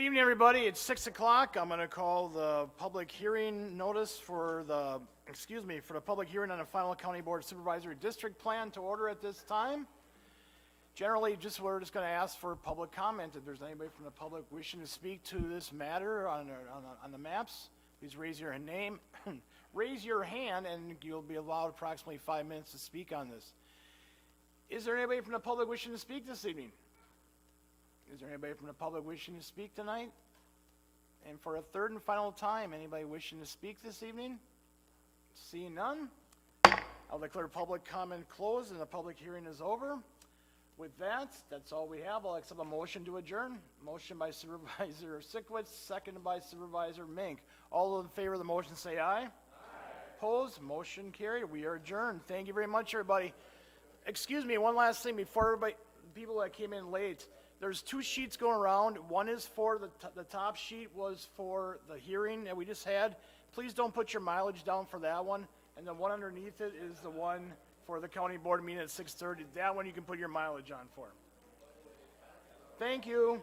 evening, everybody. It's 6 o'clock. I'm going to call the public hearing notice for the public hearing on the final County Board Supervisory District Plan to order at this time. Generally, we're just going to ask for public comment. If there's anybody from the public wishing to speak to this matter on the maps, please raise your name, raise your hand, and you'll be allowed approximately 5 minutes to speak on this. Is there anybody from the public wishing to speak this evening? Is there anybody from the public wishing to speak tonight? And for a third and final time, anybody wishing to speak this evening? Seeing none, I'll declare public comment closed and the public hearing is over. With that's all we have. I'll accept a motion to adjourn. Motion by Supervisor Sikowitz, seconded by Supervisor Mink. All in favor of the motion say aye. Aye. Opposed? Motion carried. We are adjourned. Thank you very much, everybody. Excuse me, one last thing before people that came in late. There's 2 sheets going around. One is for the top sheet was for the hearing that we just had. Please don't put your mileage down for that one. And the one underneath it is the one for the county board meeting at 6:30. That one you can put your mileage on for. Thank you.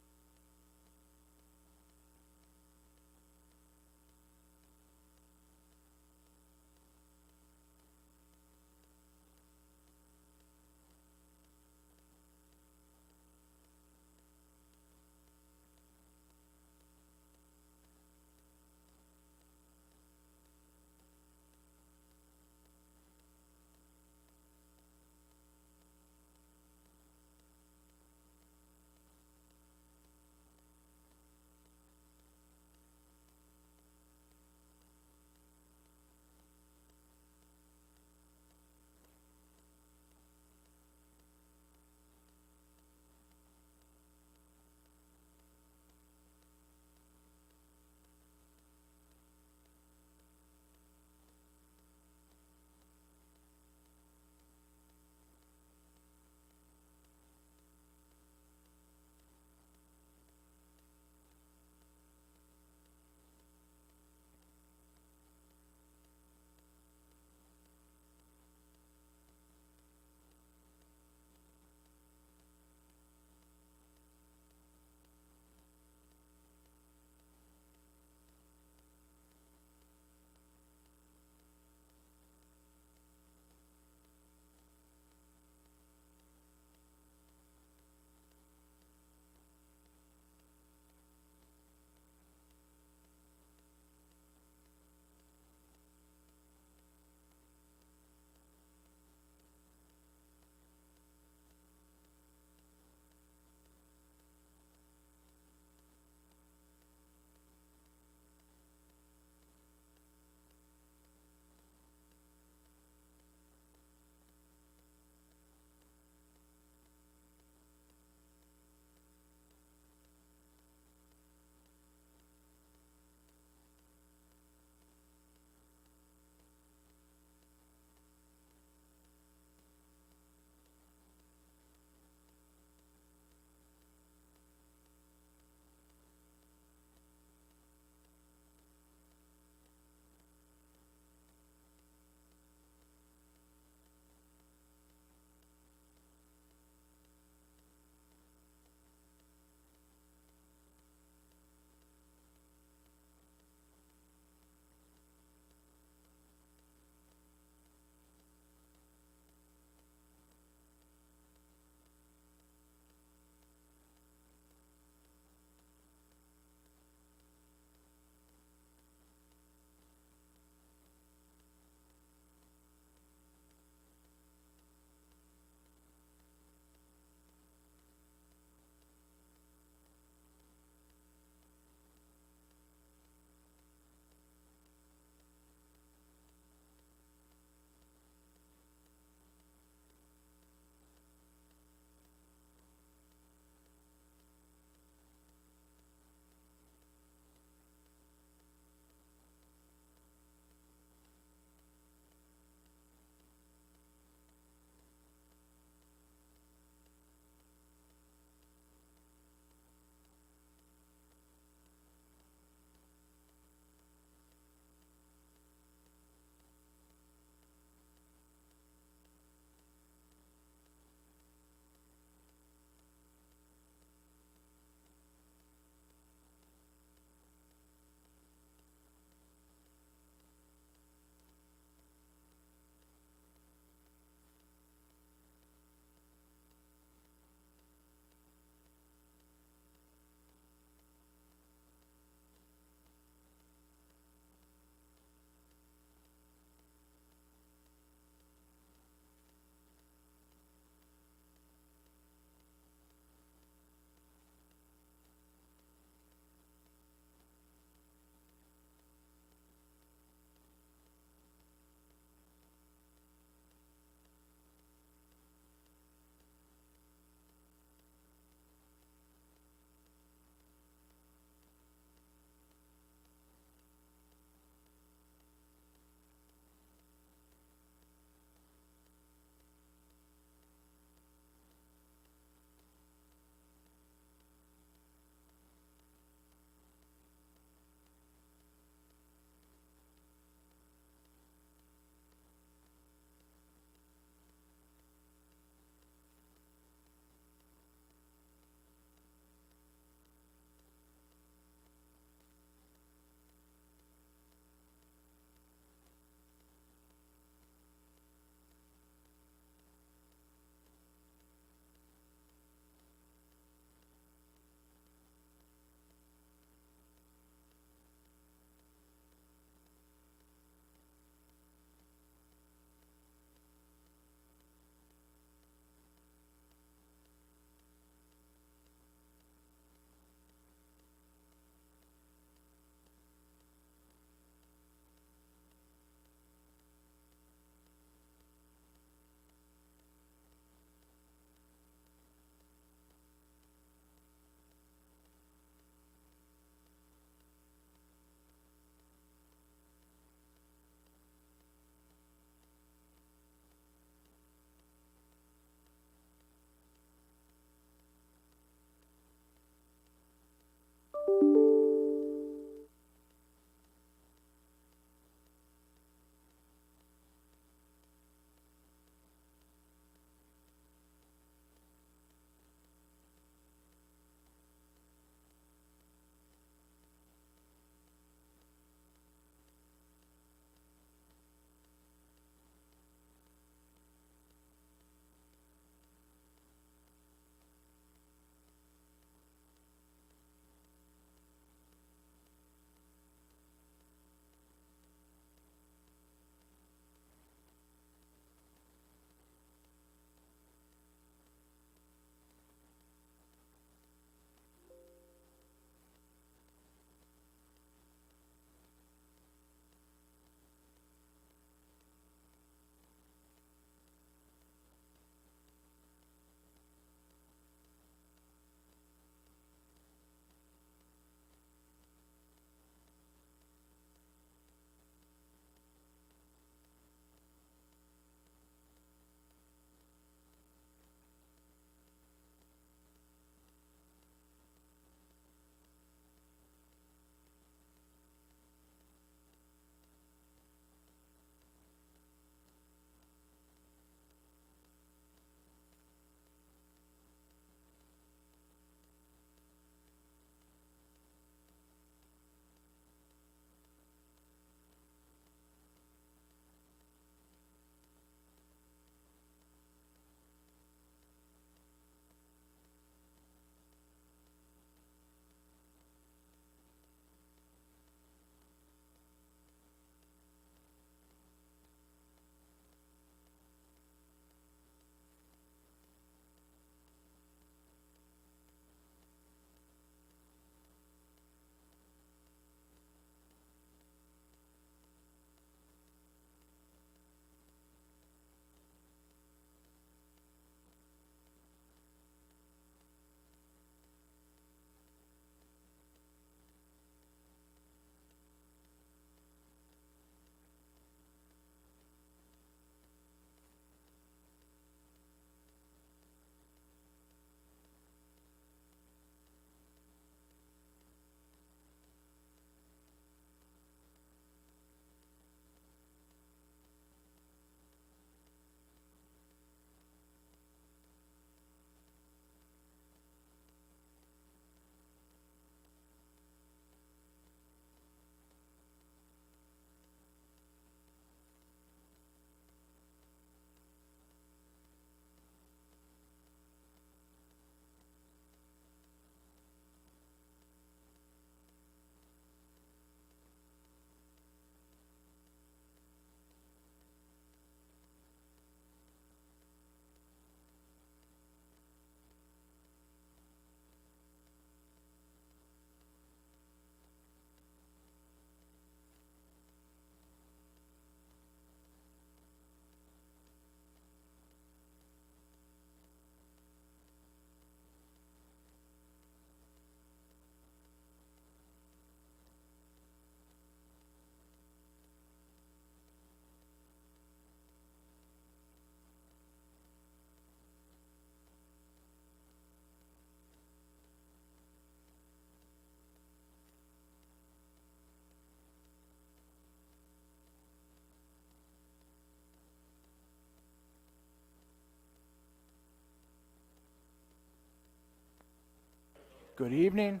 Good evening.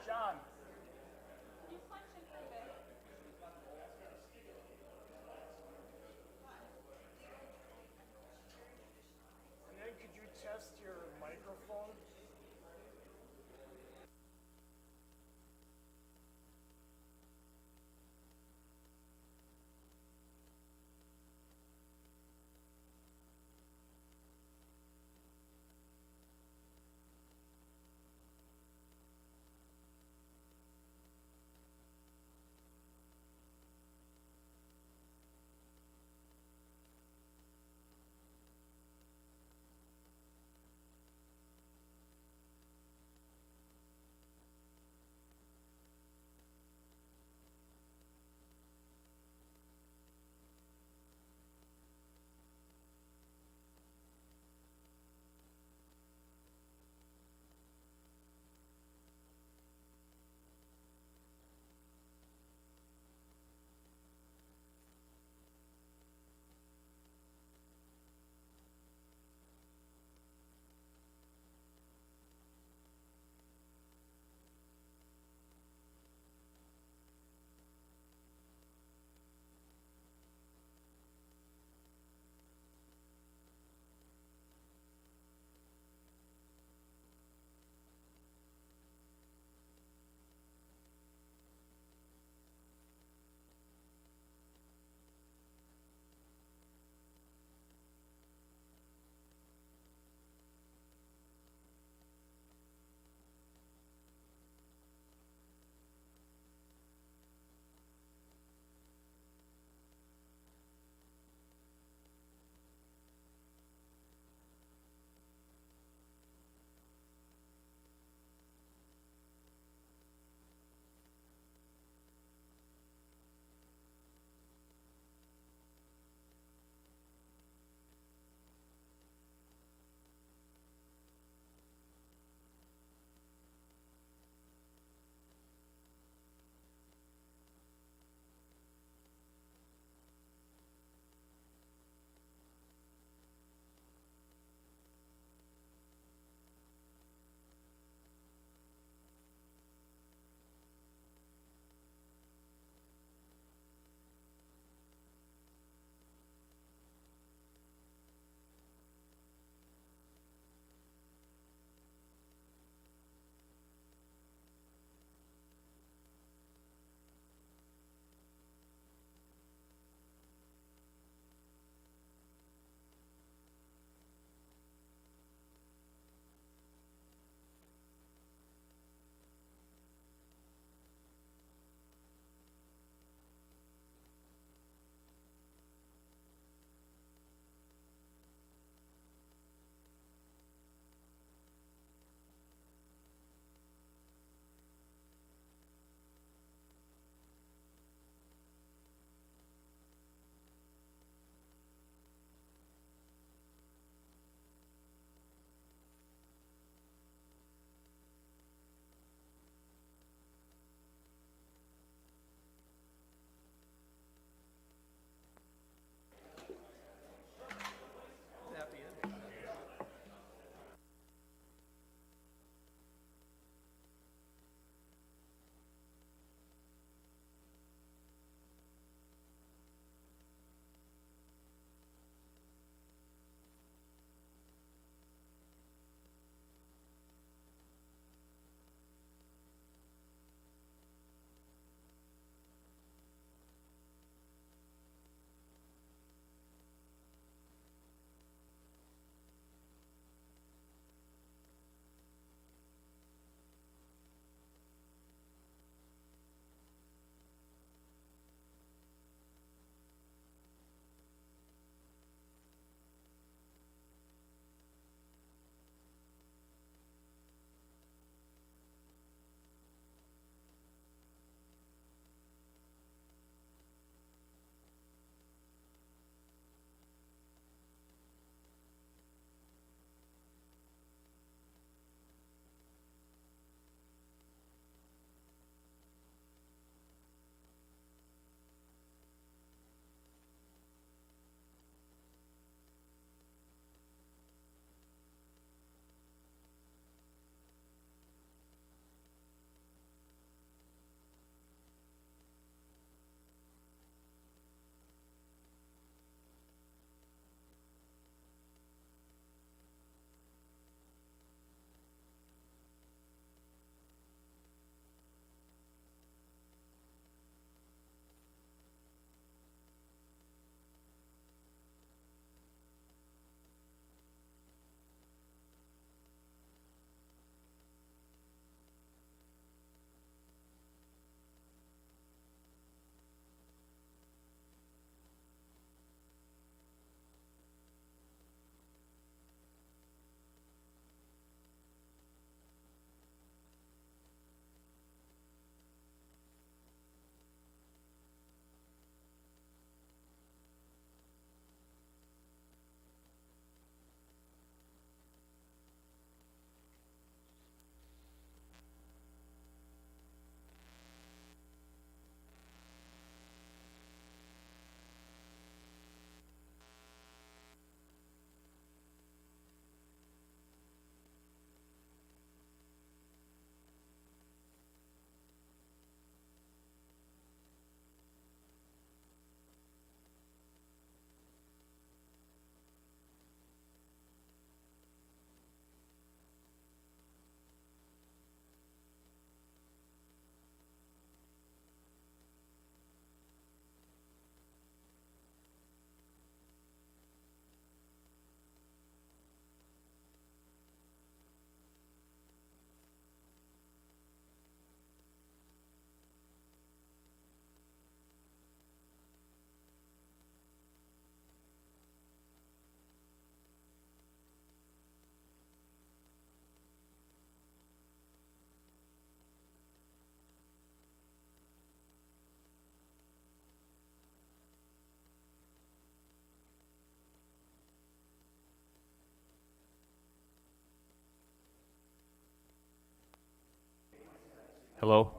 John. And then could you test your microphone? Hello?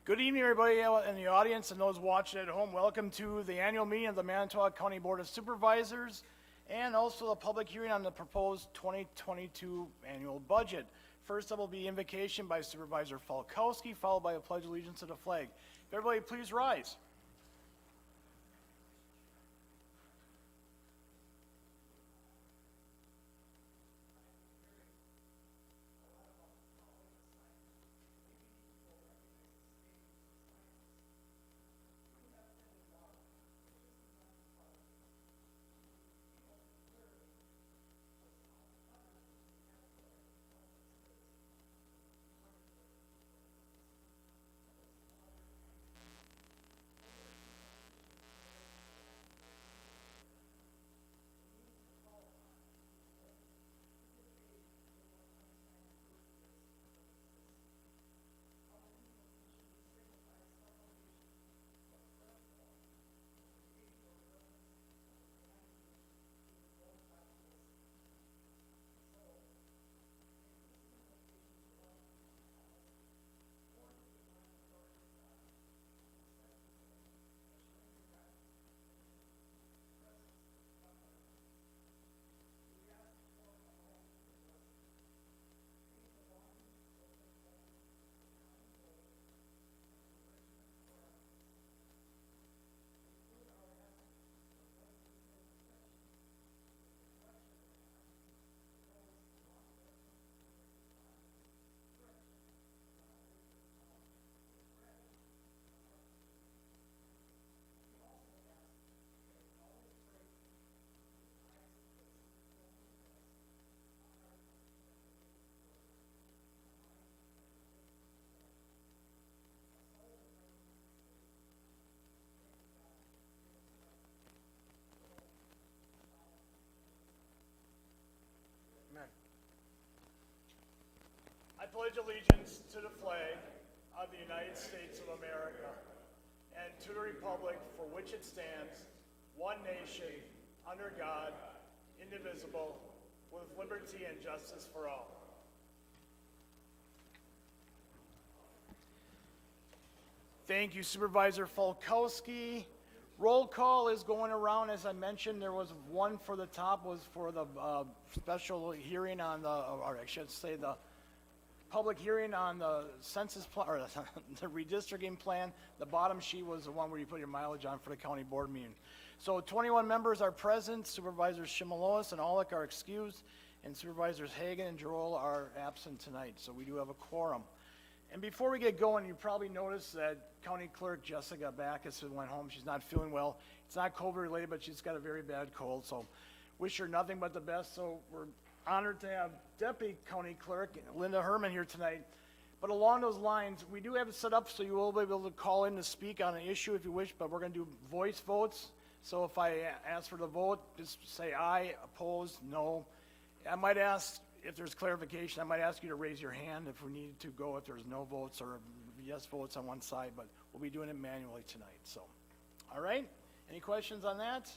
Good evening, everybody in the audience and those watching at home. Welcome to the annual meeting of the Manitowoc County Board of Supervisors and also the public hearing on the proposed 2022 annual budget. First up will be invocation by Supervisor Falkowski, followed by a pledge of allegiance to the flag. Everybody please rise. I pledge allegiance to the flag of the United States of America and to the republic for which it stands, one nation, under God, indivisible, with liberty and justice for all. Thank you, Supervisor Falkowski. Roll call is going around. As I mentioned, there was one for the top, was for the special hearing on the, or I should say the public hearing on the census plan, or the redistricting plan. The bottom sheet was the one where you put your mileage on for the county board meeting. So 21 members are present. Supervisors Shimalois and Olick are excused, and Supervisors Hagan and Joel are absent tonight. So we do have a quorum. And before we get going, you probably noticed that County Clerk Jessica Backus went home. She's not feeling well. It's not COVID related, but she's got a very bad cold. So wish her nothing but the best. So we're honored to have Deputy County Clerk Linda Herman here tonight. But along those lines, we do have it set up so you will be able to call in to speak on an issue if you wish, but we're going to do voice votes. So if I ask for the vote, just say aye, opposed, no. I might ask, if there's clarification, I might ask you to raise your hand if we need to go, if there's no votes or yes votes on one side, but we'll be doing it manually tonight. So, all right, any questions on that?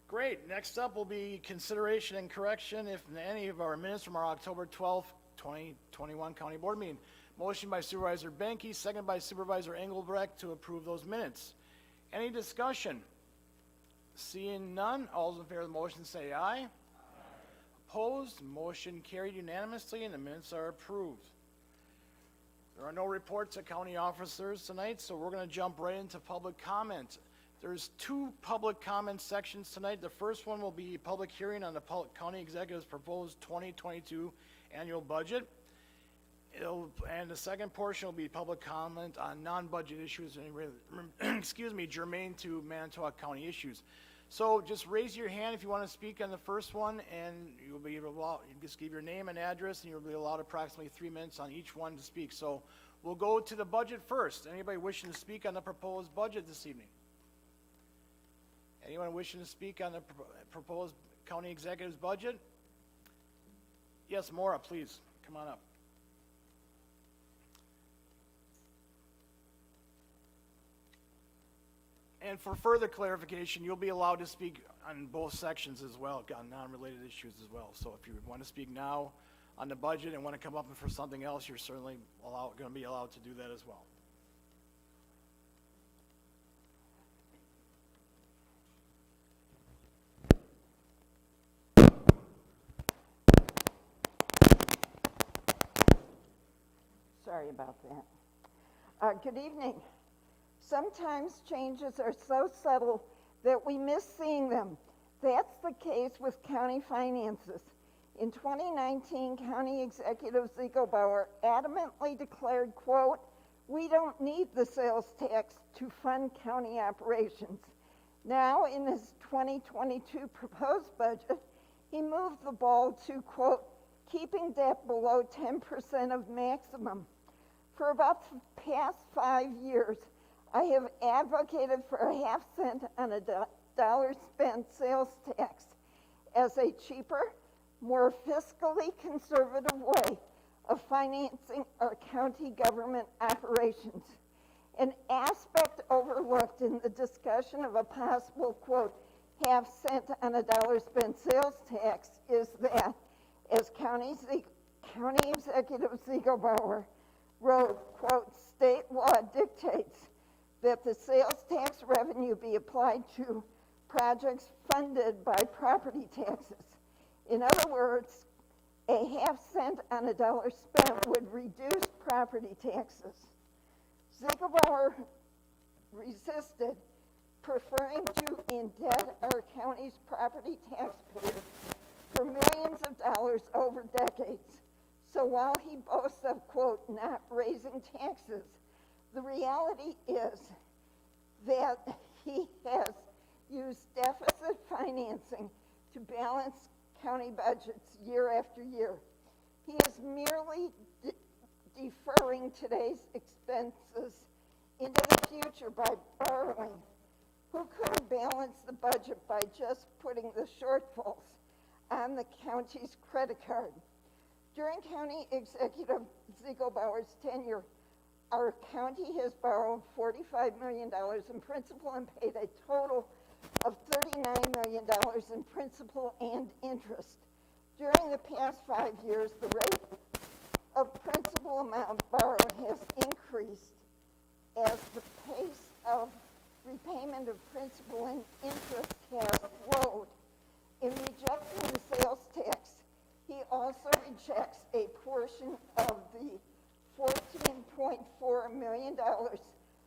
Great. Next up will be consideration and correction, if any, of our minutes from our October 12th, 2021 County Board meeting. Motion by Supervisor Benke, second by Supervisor Engelbrecht to approve those minutes. Any discussion? Seeing none, all those in favor of the motion say aye. Aye. Opposed? Motion carried unanimously and the minutes are approved. There are no reports of county officers tonight, so we're going to jump right into public comment. There's two public comment sections tonight. The first one will be public hearing on the county executive's proposed 2022 annual budget. And the second portion will be public comment on non-budget issues and germane to Manitowoc County issues. So just raise your hand if you want to speak on the first one, and you'll be able to just give your name and address, and you'll be allowed approximately 3 minutes on each one to speak. So we'll go to the budget first. Anybody wishing to speak on the proposed budget this evening? Anyone wishing to speak on the proposed county executive's budget? Yes, Maura, please, come on up. And for further clarification, you'll be allowed to speak on both sections as well, on non-related issues as well. So if you want to speak now on the budget and want to come up for something else, you're certainly going to be allowed to do that as well. Sorry about that. Good evening. Sometimes changes are so subtle that we miss seeing them. That's the case with county finances. In 2019, County Executive Ziegelbauer adamantly declared, quote, "We don't need the sales tax to fund county operations." Now, in his 2022 proposed budget, he moved the ball to, quote, "keeping debt below 10% of maximum." For about the past 5 years, I have advocated for a half cent on a dollar spent sales tax as a cheaper, more fiscally conservative way of financing our county government operations. An aspect overlooked in the discussion of a possible, quote, half cent on a dollar spent sales tax is that, as County Executive Ziegelbauer wrote, quote, "State law dictates that the sales tax revenue be applied to projects funded by property taxes." In other words, a half cent on a dollar spent would reduce property taxes. Ziegelbauer resisted, preferring to indebt our county's property taxpayers for millions of dollars over decades. So while he boasts of, quote, "not raising taxes," the reality is that he has used deficit financing to balance county budgets year after year. He is merely deferring today's expenses into the future by borrowing. Who could have balanced the budget by just putting the shortfalls on the county's credit card? During County Executive Ziegelbauer's tenure, our county has borrowed $45 million in principal and paid a total of $39 million in principal and interest. During the past 5 years, the rate of principal amount borrowed has increased as the pace of repayment of principal and interest has slowed. In rejecting the sales tax, he also rejects a portion of the $14.4 million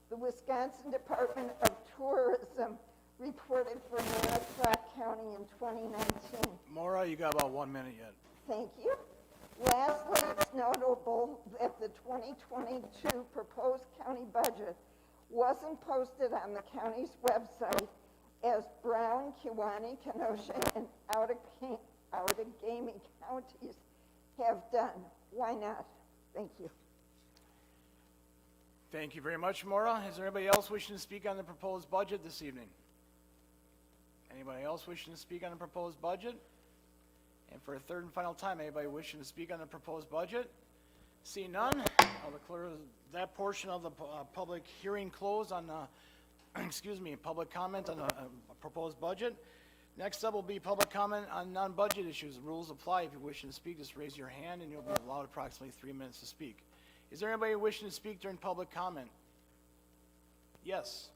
the Wisconsin Department of Tourism reported for Manitowoc County in 2019. Maura, you got about 1 minute yet. Thank you. Lastly, it's notable that the 2022 proposed county budget wasn't posted on the county's website as Brown, Kewaunee, Kenosha, and Outagamie counties have done. Why not? Thank you. Thank you very much, Maura. Is there anybody else wishing to speak on the proposed budget this evening? Anybody else wishing to speak on the proposed budget? And for a third and final time, anybody wishing to speak on the proposed budget? See none, I'll declare that portion of the public hearing closed on public comment on the proposed budget. Next up will be public comment on non-budget issues. The rules apply. If you're wishing to speak, just raise your hand and you'll be allowed approximately 3 minutes to speak. Is there anybody wishing to speak during public comment? Yes.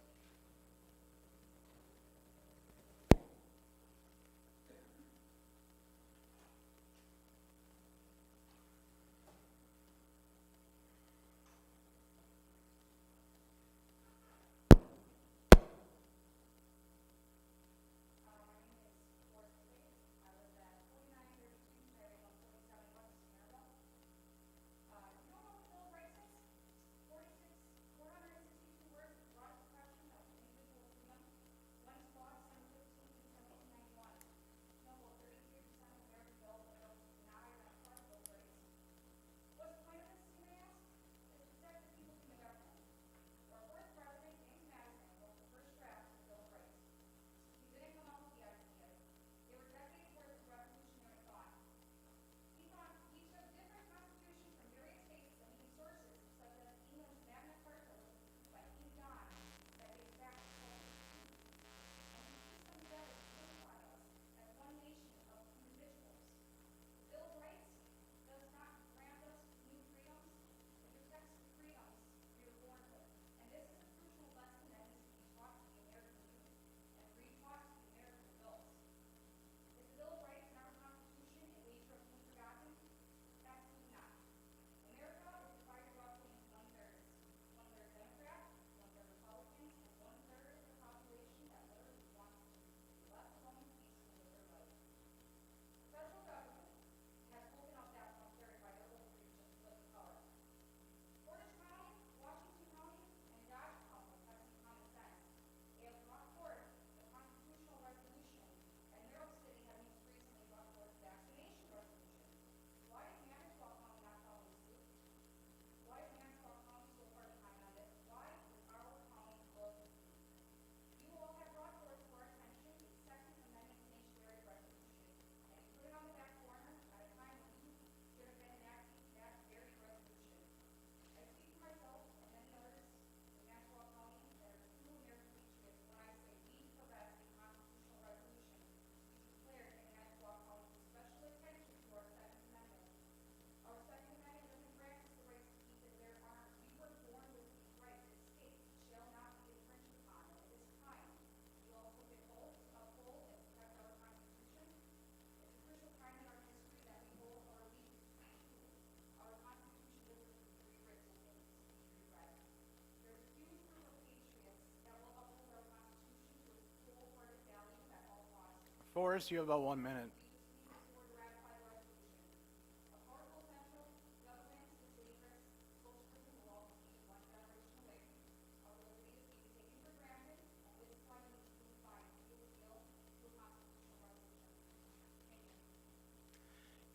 Forrest, you have about 1 minute.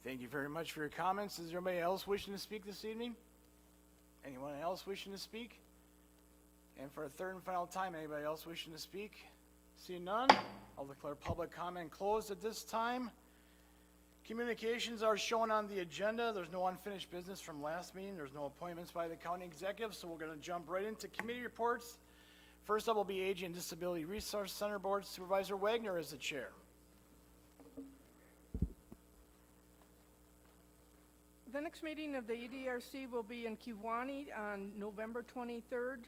Thank you very much for your comments. Is there anybody else wishing to speak this evening? Anyone else wishing to speak? And for a third and final time, anybody else wishing to speak? Seeing none, I'll declare public comment closed at this time. Communications are shown on the agenda. There's no unfinished business from last meeting. There's no appointments by the county executive, so we're going to jump right into committee reports. First up will be Aging and Disability Resource Center Board. Supervisor Wagner is the chair. The next meeting of the EDRC will be in Kiwanee on November 23rd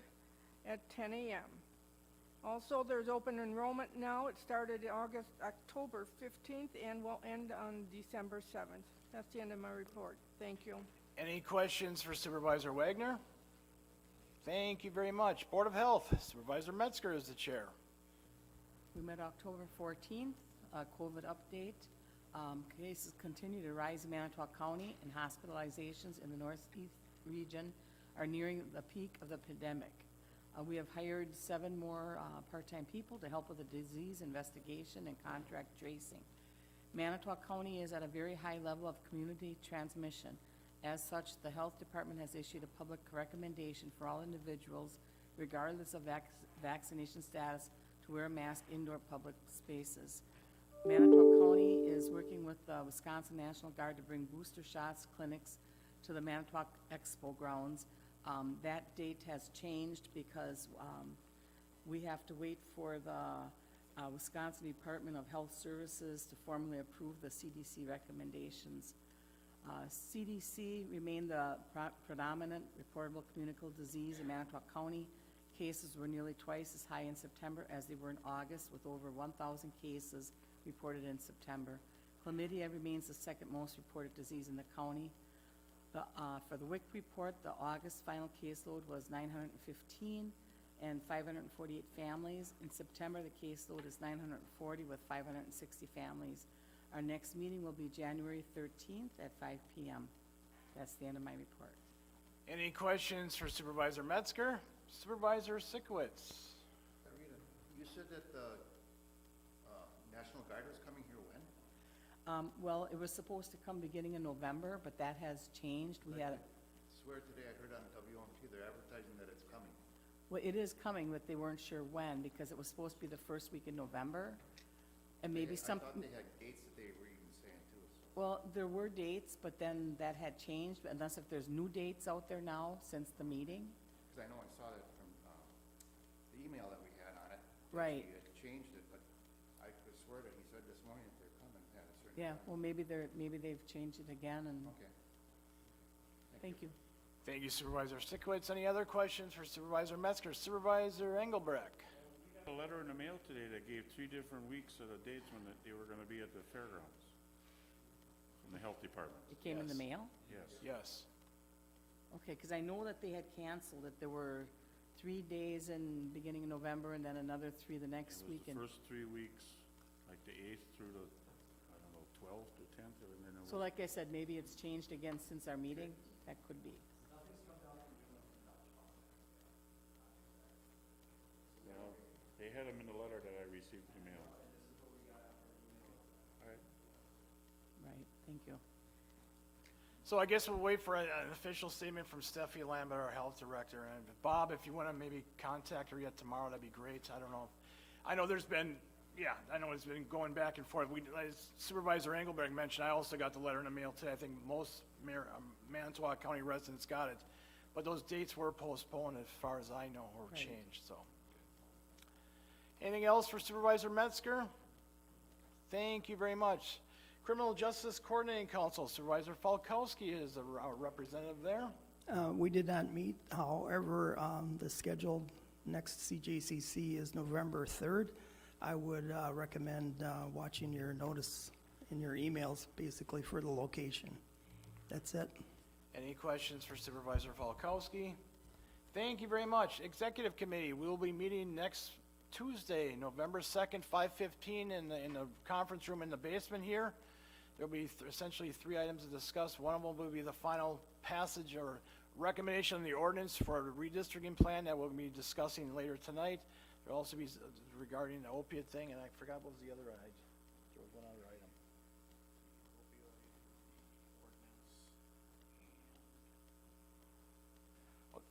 at 10 a.m. Also, there's open enrollment now. It started October 15th and will end on December 7th. That's the end of my report. Thank you. Any questions for Supervisor Wagner? Thank you very much. Board of Health, Supervisor Metzger is the chair. We met October 14th, COVID update. Cases continue to rise in Manitowoc County, and hospitalizations in the northeast region are nearing the peak of the pandemic. We have hired 7 more part-time people to help with the disease investigation and contract tracing. Manitowoc County is at a very high level of community transmission. As such, the health department has issued a public recommendation for all individuals, regardless of vaccination status, to wear a mask indoor public spaces. Manitowoc County is working with the Wisconsin National Guard to bring booster shots clinics to the Manitowoc Expo grounds. That date has changed because we have to wait for the Wisconsin Department of Health Services to formally approve the CDC recommendations. CDC remained the predominant reportable communicable disease in Manitowoc County. Cases were nearly twice as high in September as they were in August, with over 1,000 cases reported in September. Chlamydia remains the second most reported disease in the county. For the WIC report, the August final caseload was 915 and 548 families. In September, the caseload is 940 with 560 families. Our next meeting will be January 13th at 5 p.m. That's the end of my report. Any questions for Supervisor Metzger? Supervisor Sikowitz. Rita, you said that the National Guard was coming here when? Well, it was supposed to come beginning in November, but that has changed. We had, I swear today I heard on WMT they're advertising that it's coming. well, it is coming, but they weren't sure when, because it was supposed to be the first week in November. And maybe I thought they had dates that they were even saying too. So. Well, there were dates, but then that had changed, unless if there's new dates out there now since the meeting. Because I know I saw that from the email that we had on it. Right. He had changed it, but I could swear that he said this morning that they're coming at a certain Yeah, time. well, maybe they've changed it again, and Okay. thank you. Thank you, Supervisor Sikowitz. Any other questions for Supervisor Metzger? Supervisor Engelbrecht. We got a letter in the mail today that gave 3 different weeks of the dates when they were gonna be at the fairgrounds from the health department. It came in the Yes. mail? Yes. Yes. Okay, because I know that they had canceled it. There were 3 days in beginning of November, and then another 3 the next It week. was the And first 3 weeks, like the 8th through the, I don't know, 12th to 10th, and then it so was, like I said, maybe it's changed again since our meeting. That could be. well, they had them in the letter that I received in the mail. All right. Right, thank you. So I guess we'll wait for an official statement from Steffi Lambert, our health director. And Bob, if you want to maybe contact her yet tomorrow, that'd be great. I don't know. I know there's been, I know it's been going back and forth. As Supervisor Engelberg mentioned, I also got the letter in the mail today. I think most Manitowoc County residents got it. But those dates were postponed as far as I know, or Right. changed, so. Anything else for Supervisor Metzger? Thank you very much. Criminal Justice Coordinating Council, Supervisor Falkowski is a representative there. We did not meet, however, the scheduled next CJCC is November 3rd. I would recommend watching your notice in your emails, basically, for the location. That's it. Any questions for Supervisor Falkowski? Thank you very much. Executive Committee, we will be meeting next Tuesday, November 2nd, 5:15 in the conference room in the basement here. There'll be essentially 3 items to discuss. One of them will be the final passage or recommendation of the ordinance for the redistricting plan that we'll be discussing later tonight. There'll also be regarding the opiate thing, and I forgot what was the other item. There was one other item.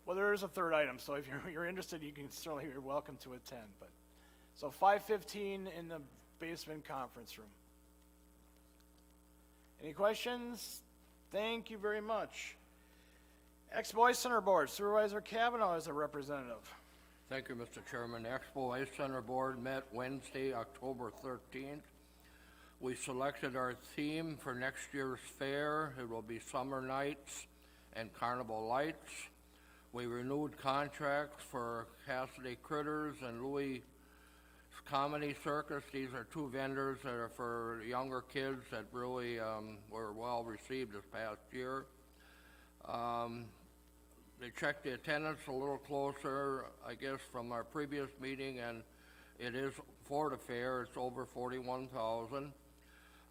Well, there is a third item, so if you're interested, you can certainly, you're welcome to attend, but. So 5:15 in the basement conference room. Any questions? Thank you very much. Ex-Boys Center Board, Supervisor Kavanaugh is a representative. Thank you, Mr. Chairman. The Expo Ice Center Board met Wednesday, October 13th. We selected our theme for next year's fair. It will be Summer Nights and Carnival Lights. We renewed contracts for Cassidy Critters and Louis Comedy Circus. These are 2 vendors that are for younger kids that really were well received this past year. They checked the attendance a little closer, I guess, from our previous meeting, and it is for the fair. It's over 41,000.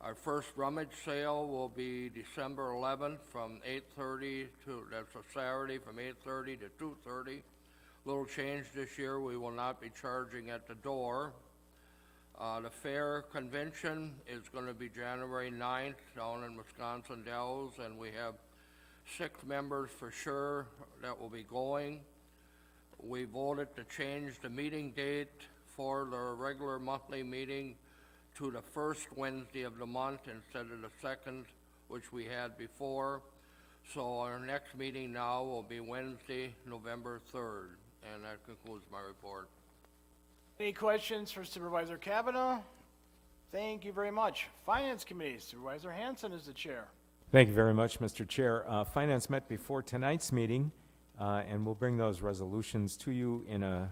Our first rummage sale will be December 11th from 8:30 to, that's a Saturday, from 8:30 to 2:30. Little change this year, we will not be charging at the door. The fair convention is going to be January 9th down in Wisconsin Dells, and we have 6 members for sure that will be going. We voted to change the meeting date for the regular monthly meeting to the first Wednesday of the month instead of the second, which we had before. So our next meeting now will be Wednesday, November 3rd, and that concludes my report. Any questions for Supervisor Kavanaugh? Thank you very much. Finance Committee, Supervisor Hanson is the chair. Thank you very much, Mr. Chair. Finance met before tonight's meeting, and we'll bring those resolutions to you in a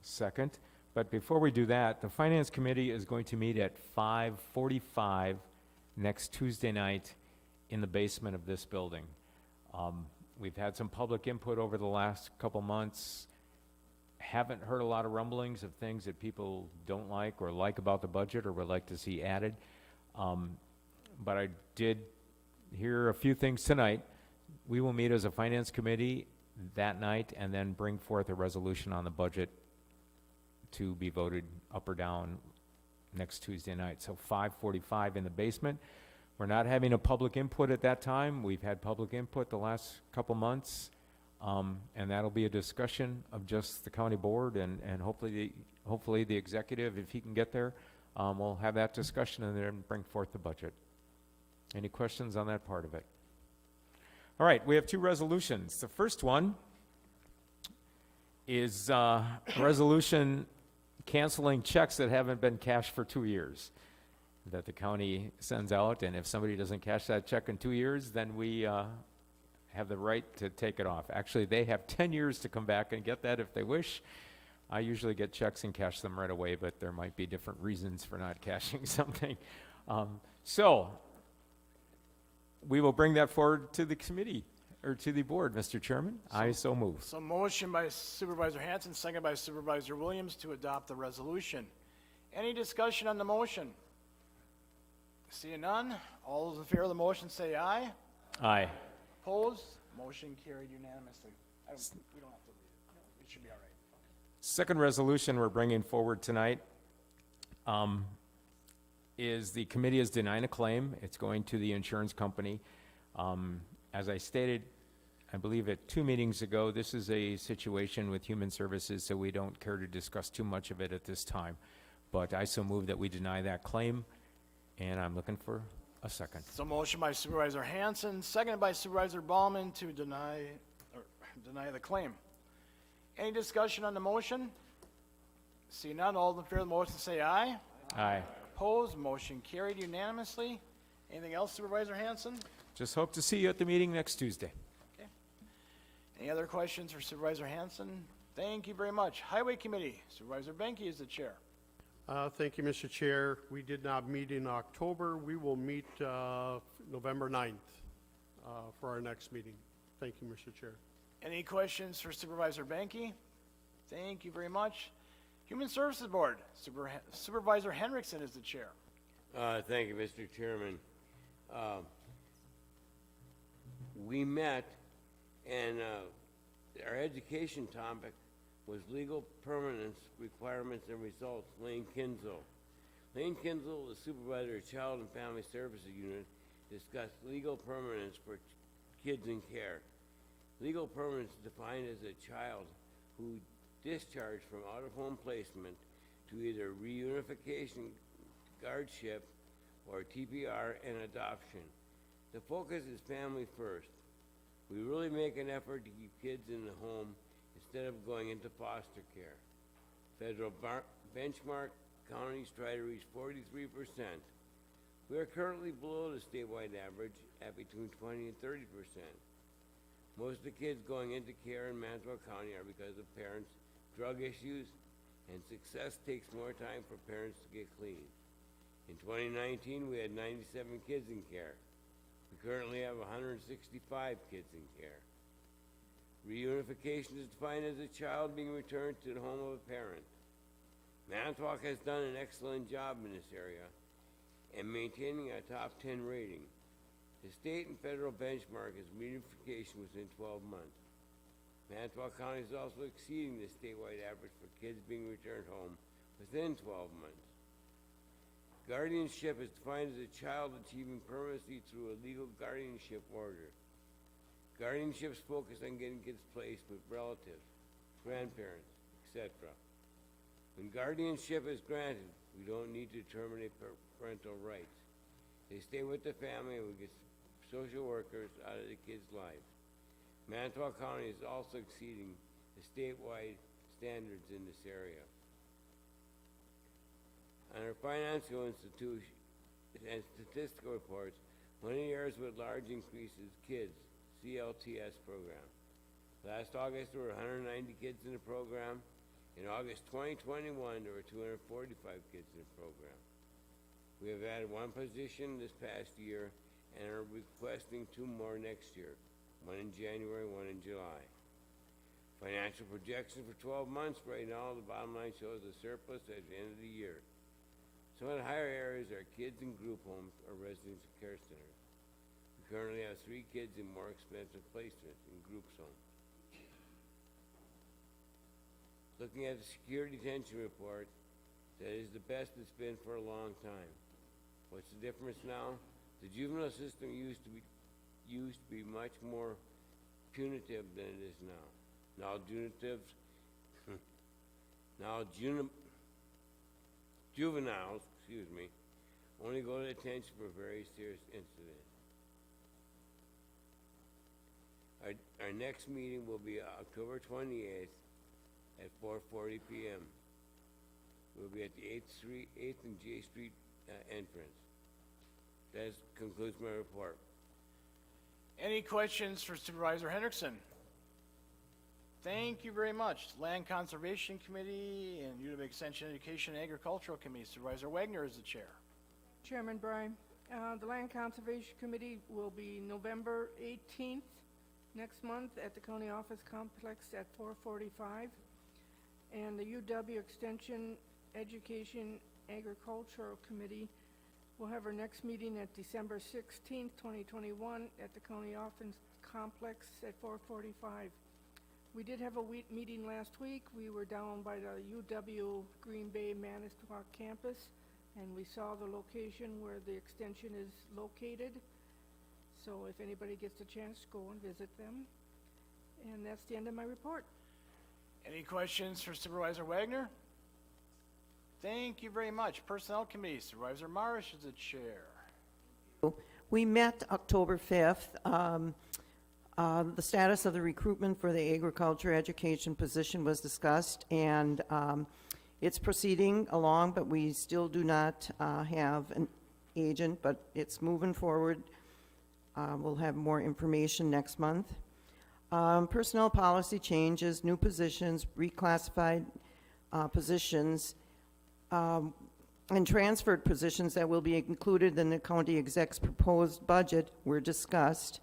second. But before we do that, the Finance Committee is going to meet at 5:45 next Tuesday night in the basement of this building. We've had some public input over the last couple months. Haven't heard a lot of rumblings of things that people don't like or like about the budget or would like to see added. But I did hear a few things tonight. We will meet as a Finance Committee that night and then bring forth a resolution on the budget to be voted up or down next Tuesday night. So 5:45 in the basement. We're not having a public input at that time. We've had public input the last couple months, and that'll be a discussion of just the county board and hopefully the executive, if he can get there, we'll have that discussion and then bring forth the budget. Any questions on that part of it? All right, we have 2 resolutions. The first one is a resolution canceling checks that haven't been cashed for 2 years that the county sends out, and if somebody doesn't cash that check in 2 years, then we have the right to take it off. Actually, they have 10 years to come back and get that if they wish. I usually get checks and cash them right away, but there might be different reasons for not cashing something. So we will bring that forward to the committee, or to the board, Mr. Chairman. I so move. So motion by Supervisor Hanson, second by Supervisor Williams to adopt the resolution. Any discussion on the motion? Seeing none, all those in favor of the motion say aye. Aye. Opposed? Motion carried unanimously. We don't have to read it. It should be all right. Second resolution we're bringing forward tonight is the committee is denying a claim. It's going to the insurance company. As I stated, I believe at 2 meetings ago, this is a situation with Human Services, so we don't care to discuss too much of it at this time. But I so move that we deny that claim, and I'm looking for a second. So motion by Supervisor Hanson, seconded by Supervisor Ballman to deny the claim. Any discussion on the motion? See none, all in favor of the motion say aye. Aye. Opposed? Motion carried unanimously. Anything else, Supervisor Hanson? Just hope to see you at the meeting next Tuesday. Okay. Any other questions for Supervisor Hanson? Thank you very much. Highway Committee, Supervisor Benke is the chair. Thank you, Mr. Chair. We did not meet in October. We will meet November 9th for our next meeting. Thank you, Mr. Chair. Any questions for Supervisor Benke? Thank you very much. Human Services Board, Supervisor Henriksen is the chair. Thank you, Mr. Chairman. We met, and our education topic was legal permanence, requirements, and results. Lane Kinzel, the supervisor of Child and Family Services Unit, discussed legal permanence for kids in care. Legal permanence is defined as a child who discharged from out-of-home placement to either reunification, guardianship, or TPR and adoption. The focus is family first. We really make an effort to keep kids in the home instead of going into foster care. Federal benchmark counties try to reach 43%. We are currently below the statewide average at between 20 and 30%. Most of the kids going into care in Manitowoc County are because of parents' drug issues, and success takes more time for parents to get clean. In 2019, we had 97 kids in care. We currently have 165 kids in care. Reunification is defined as a child being returned to the home of a parent. Manitowoc has done an excellent job in this area and maintaining a top 10 rating. The state and federal benchmark is reunification within 12 months. Manitowoc County is also exceeding the statewide average for kids being returned home within 12 months. Guardianship is defined as a child achieving permanency through a legal guardianship order. Guardianships focus on getting kids placed with relatives, grandparents, etc. When guardianship is granted, we don't need to terminate parental rights. They stay with the family and we get social workers out of the kids' lives. Manitowoc County is also exceeding the statewide standards in this area. On our financial institution and statistical reports, one of the areas with large increases kids, CLTS program. Last August, there were 190 kids in the program. In August 2021, there were 245 kids in the program. We have added one position this past year and are requesting 2 more next year, one in January, one in July. Financial projections for 12 months right now, the bottom line shows a surplus at the end of the year. Some of the higher areas are kids in group homes or residential care centers. We currently have 3 kids in more expensive placements in groups homes. Looking at the security detention report, that is the best it's been for a long time. What's the difference now? The juvenile system used to be much more punitive than it is now. Juveniles, only go to detention for very serious incidents. Our next meeting will be October 28th at 4:40 p.m. We'll be at the 8th and J Street entrance. That concludes my report. Any questions for Supervisor Henriksen? Thank you very much. Land Conservation Committee and Utica Extension Education and Agricultural Committee, Supervisor Wagner is the chair. Chairman Bryan, the Land Conservation Committee will be November 18th next month at the County Office Complex at 4:45. And the UW Extension Education Agricultural Committee will have our next meeting at December 16th, 2021 at the County Office Complex at 4:45. We did have a meeting last week. We were down by the UW Green Bay Manitowoc campus, and we saw the location where the extension is located. So if anybody gets a chance, go and visit them. And that's the end of my report. Any questions for Supervisor Wagner? Thank you very much. Personnel Committee, Supervisor Marish is the chair. We met October 5th. The status of the recruitment for the agriculture education position was discussed, and it's proceeding along, but we still do not have an agent, but it's moving forward. We'll have more information next month. Personnel policy changes, new positions, reclassified positions, and transferred positions that will be included in the county exec's proposed budget were discussed.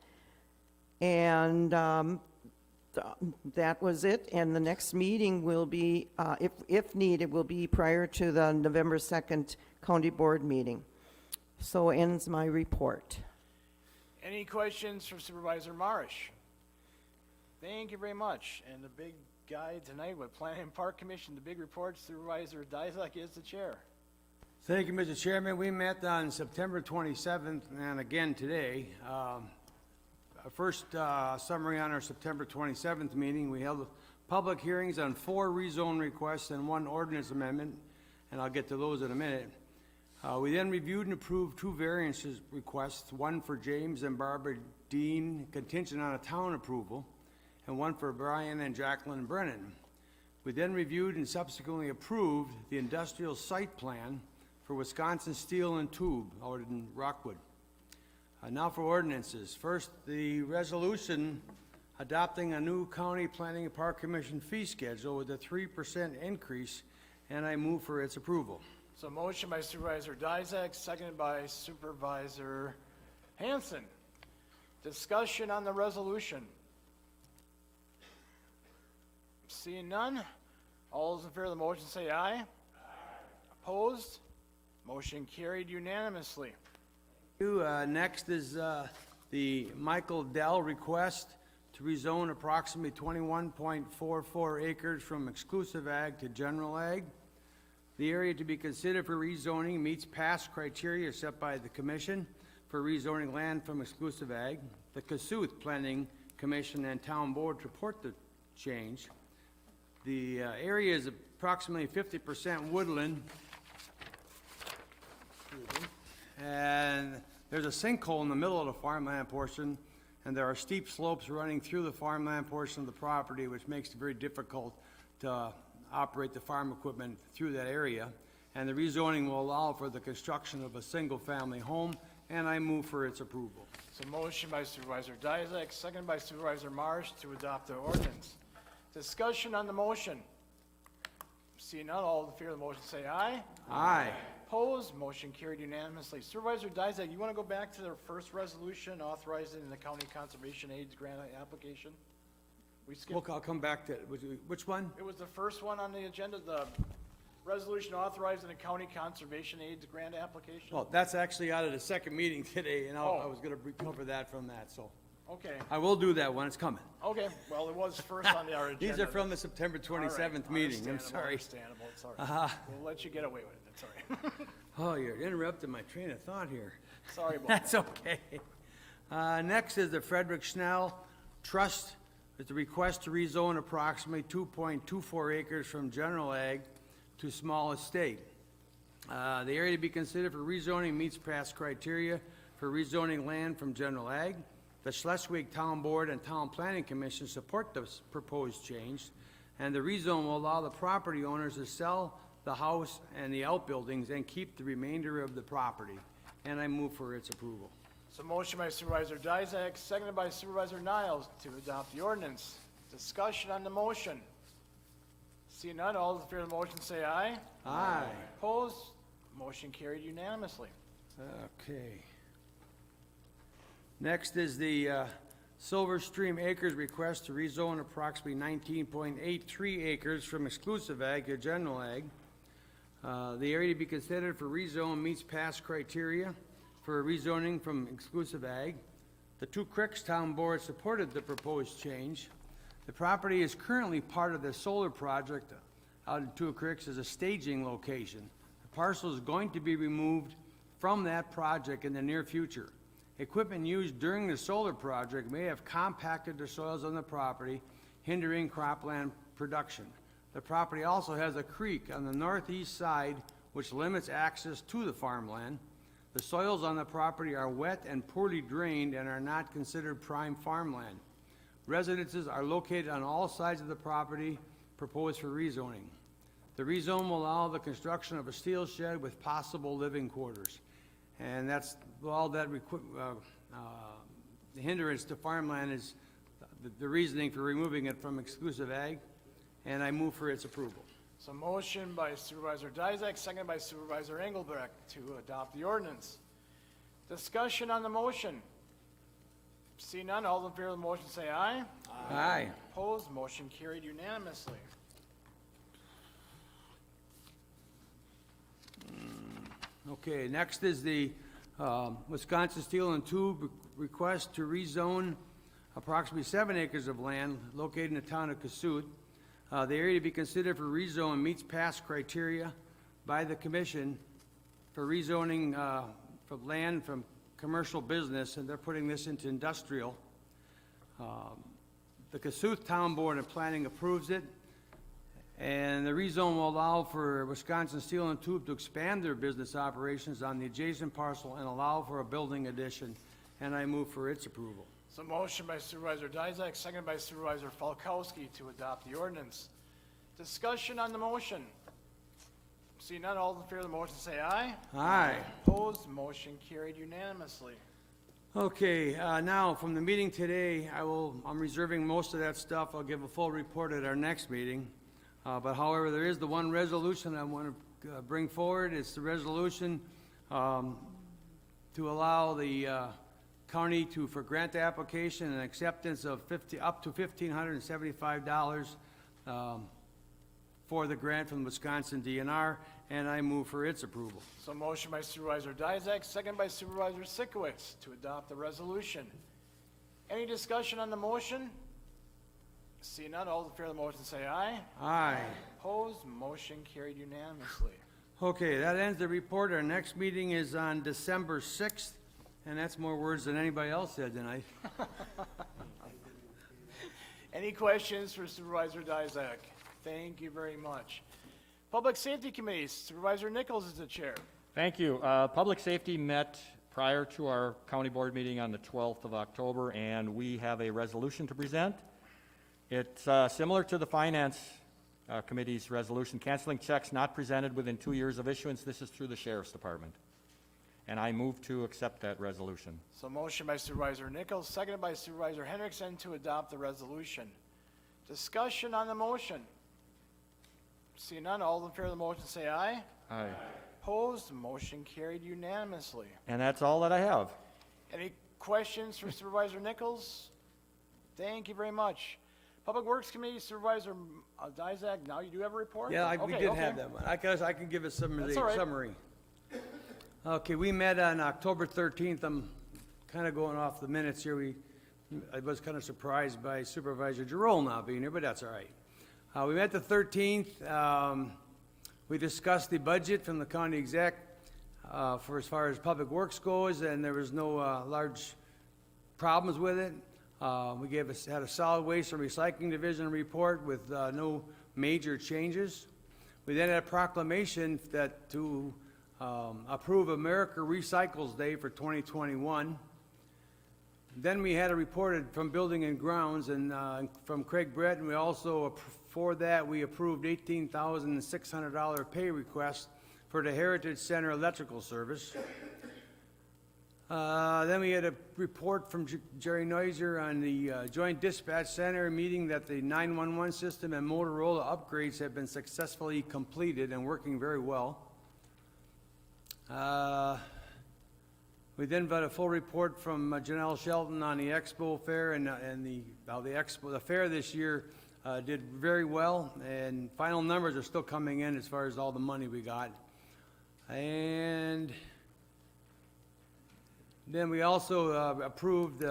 And the that was it, and the next meeting will be, if needed, will be prior to the November 2nd County Board meeting. So ends my report. Any questions for Supervisor Marsh? Thank you very much. And the big guy tonight with Planning and Park Commission, the big report, Supervisor Dizak is the chair. Thank you, Mr. Chairman. We met on September 27th and again today. First summary on our September 27th meeting, we held public hearings on 4 rezone requests and 1 ordinance amendment, and I'll get to those in a minute. We then reviewed and approved 2 variances requests, one for James and Barbara Dean contingent on a town approval, and one for Brian and Jacqueline Brennan. We then reviewed and subsequently approved the industrial site plan for Wisconsin Steel and Tube out in Rockwood. Now for ordinances. First, the resolution adopting a new County Planning and Park Commission fee schedule with a 3% increase, and I move for its approval. So motion by Supervisor Dizak, seconded by Supervisor Hanson. Discussion on the resolution. Seeing none, all those in favor of the motion say aye. Aye. Opposed? Motion carried unanimously. Next is the Michael Dell request to rezone approximately 21.44 acres from exclusive ag to general ag. The area to be considered for rezoning meets past criteria set by the Commission for rezoning land from exclusive ag. The Kasuth Planning Commission and Town Board support the change. The area is approximately 50% woodland, and there's a sinkhole in the middle of the farmland portion, and there are steep slopes running through the farmland portion of the property, which makes it very difficult to operate the farm equipment through that area. And the rezoning will allow for the construction of a single-family home, and I move for its approval. So motion by Supervisor Dizak, seconded by Supervisor Marsh to adopt the ordinance. Discussion on the motion. Seeing none, all in favor of the motion say aye. Aye. Opposed? Motion carried unanimously. Supervisor Dizak, you want to go back to the first resolution authorizing the county conservation aids grant application? We skipped. Look, I'll come back to it. Which one? It was the first one on the agenda, the resolution authorizing the county conservation aids grant application? Well, that's actually out of the second meeting today, and I Oh. was gonna recover that from that, so. Okay, I will do that when it's coming. okay. Well, it was first on our agenda. These are from the September All right, 27th meeting, I'm understandable, sorry. Understandable, it's all right. We'll let you get away with it, that's all right. Oh, you're interrupting my train of thought here. Sorry about that. That's okay. Next is the Frederick Schnell Trust, with the request to rezone approximately 2.24 acres from general ag to small estate. The area to be considered for rezoning meets past criteria for rezoning land from general ag. The Schleswig Town Board and Town Planning Commission support this proposed change, and the rezone will allow the property owners to sell the house and the outbuildings and keep the remainder of the property, and I move for its approval. So motion by Supervisor Dizak, seconded by Supervisor Niles to adopt the ordinance. Discussion on the motion. See none, all those in favor of the motion say aye. Aye. Opposed? Motion carried unanimously. Okay. Next is the Silver Stream Acres request to rezone approximately 19.83 acres from exclusive ag to general ag. The area to be considered for rezone meets past criteria for rezoning from exclusive ag. The Two Creeks Town Board supported the proposed change. The property is currently part of the solar project out in Two Creeks as a staging location. The parcel is going to be removed from that project in the near future. Equipment used during the solar project may have compacted the soils on the property, hindering cropland production. The property also has a creek on the northeast side which limits access to the farmland. The soils on the property are wet and poorly drained and are not considered prime farmland. Residences are located on all sides of the property proposed for rezoning. The rezone will allow the construction of a steel shed with possible living quarters. And that's all that the hindrance to farmland is the reasoning for removing it from exclusive ag, and I move for its approval. So motion by Supervisor Dizak, seconded by Supervisor Engelbrecht to adopt the ordinance. Discussion on the motion. See none, all in favor of the motion say aye. Aye. Opposed, motion carried unanimously. Okay, next is the Wisconsin Steel and Tube request to rezone approximately 7 acres of land located in the town of Cassuth. The area to be considered for rezone meets past criteria by the commission for rezoning from land from commercial business, and they're putting this into industrial. The Cassuth Town Board of Planning approves it, and the rezone will allow for Wisconsin Steel and Tube to expand their business operations on the adjacent parcel and allow for a building addition, and I move for its approval. So motion by Supervisor Dysek, seconded by Supervisor Falkowski to adopt the ordinance. Discussion on the motion. See none, all in favor of the motion say aye. Aye. Opposed, motion carried unanimously. Okay, now, from the meeting today, I'm reserving most of that stuff. I'll give a full report at our next meeting. But however, there is the one resolution I want to bring forward. It's the resolution to allow the county for grant application and acceptance of up to $1,575 for the grant from Wisconsin DNR, and I move for its approval. So motion by Supervisor Dysek, second by Supervisor Sikowitz to adopt the resolution. Any discussion on the motion? See none, all in favor of the motion say aye. Aye. Opposed, motion carried unanimously. Okay, that ends the report. Our next meeting is on December 6th, and that's more words than anybody else said tonight. Any questions for Supervisor Dysek? Thank you very much. Public Safety Committee, Supervisor Nichols is the chair. Thank you. Public Safety met prior to our county board meeting on the 12th of October, and we have a resolution to present. It's similar to the Finance Committee's resolution, canceling checks not presented within 2 years of issuance. This is through the Sheriff's Department. And I move to accept that resolution. So motion by Supervisor Nichols, seconded by Supervisor Hendrickson to adopt the resolution. Discussion on the motion. See none, all in favor of the motion say aye. Aye. Opposed, motion carried unanimously. And that's all that I have. Any questions for Supervisor Nichols? Thank you very much. Public Works Committee, Supervisor Dysek, now you do have a report? Yeah, we Okay, did okay. have that one. I can give a summary. That's all right. Summary. Okay, we met on October 13th. I'm kind of going off the minutes here. I was kind of surprised by Supervisor Giroux not being here, but that's all right. We met the 13th. We discussed the budget from the county exec for as far as public works goes, and there was no large problems with it. We had a solid waste and recycling division report with no major changes. We then had a proclamation to approve America Recycles Day for 2021. Then we had a report from Building and Grounds and from Craig Brett, and we also, for that, we approved $18,600 pay request for the Heritage Center electrical service. Then we had a report from Jerry Neuser on the Joint Dispatch Center, meeting that the 911 system and Motorola upgrades have been successfully completed and working very well. We then got a full report from Janelle Shelton on the Expo Fair and the fair this year did very well, and final numbers are still coming in as far as all the money we got. And then we also approved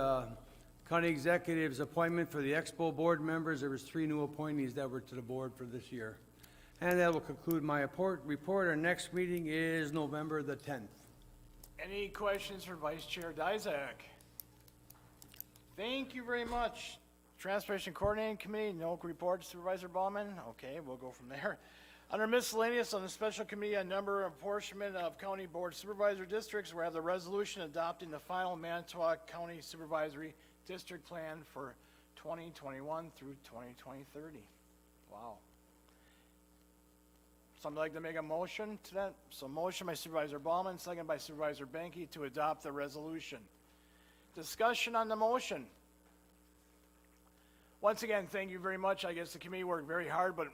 county executive's appointment for the Expo board members. There was 3 new appointees that were to the board for this year. And that will conclude my report. Our next meeting is November the 10th. Any questions for Vice Chair Dysek? Thank you very much. Transportation Coordinating Committee, no report. Supervisor Baumann? Okay, we'll go from there. Under miscellaneous, on the Special Committee on Number and Apportionment of County Board Supervisor Districts, we have the resolution adopting the final Manitowoc County Supervisory District Plan for 2021 through 2030. Wow. Somebody like to make a motion to that? So motion by Supervisor Baumann, second by Supervisor Benke to adopt the resolution. Discussion on the motion. Once again, thank you very much. I guess the committee worked very hard, but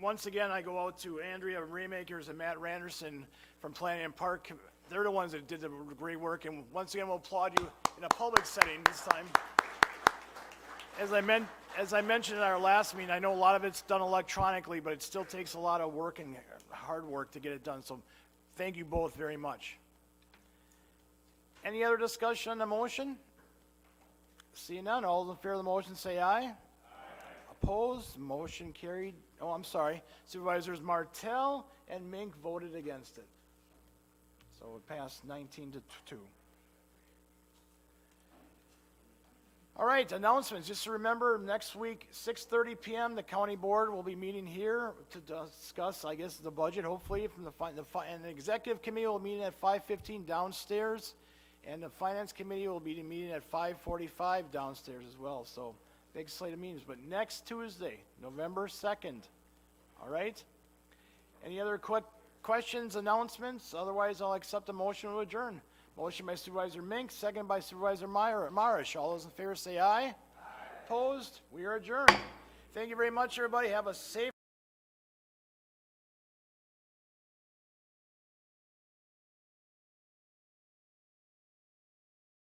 once again, I go out to Andrea Remakers and Matt Randerson from Planning and Park. They're the ones that did the great work, and once again, we'll applaud you in a public setting this time. As I mentioned in our last meeting, I know a lot of it's done electronically, but it still takes a lot of work and hard work to get it done, so thank you both very much. Any other discussion on the motion? Seeing none, all those in favor of the motion say aye. Aye. Opposed, motion carried. Oh, I'm sorry. Supervisors Martell and Mink voted against it. So it passed 19 to 2. All right, announcements. Just to remember, next week, 6:30 p.m., the county board will be meeting here to discuss, I guess, the budget, hopefully, from and the executive committee will meet at 5:15 downstairs, and the finance committee will be meeting at 5:45 downstairs as well. So, big slate of meetings. But next Tuesday, November 2nd. All right? Any other quick questions, announcements? Otherwise, I'll accept a motion to adjourn. Motion by Supervisor Mink, second by Supervisor Marish. All those in favor say aye. Aye. Opposed? We are adjourned. Thank you very much, everybody. Have a safe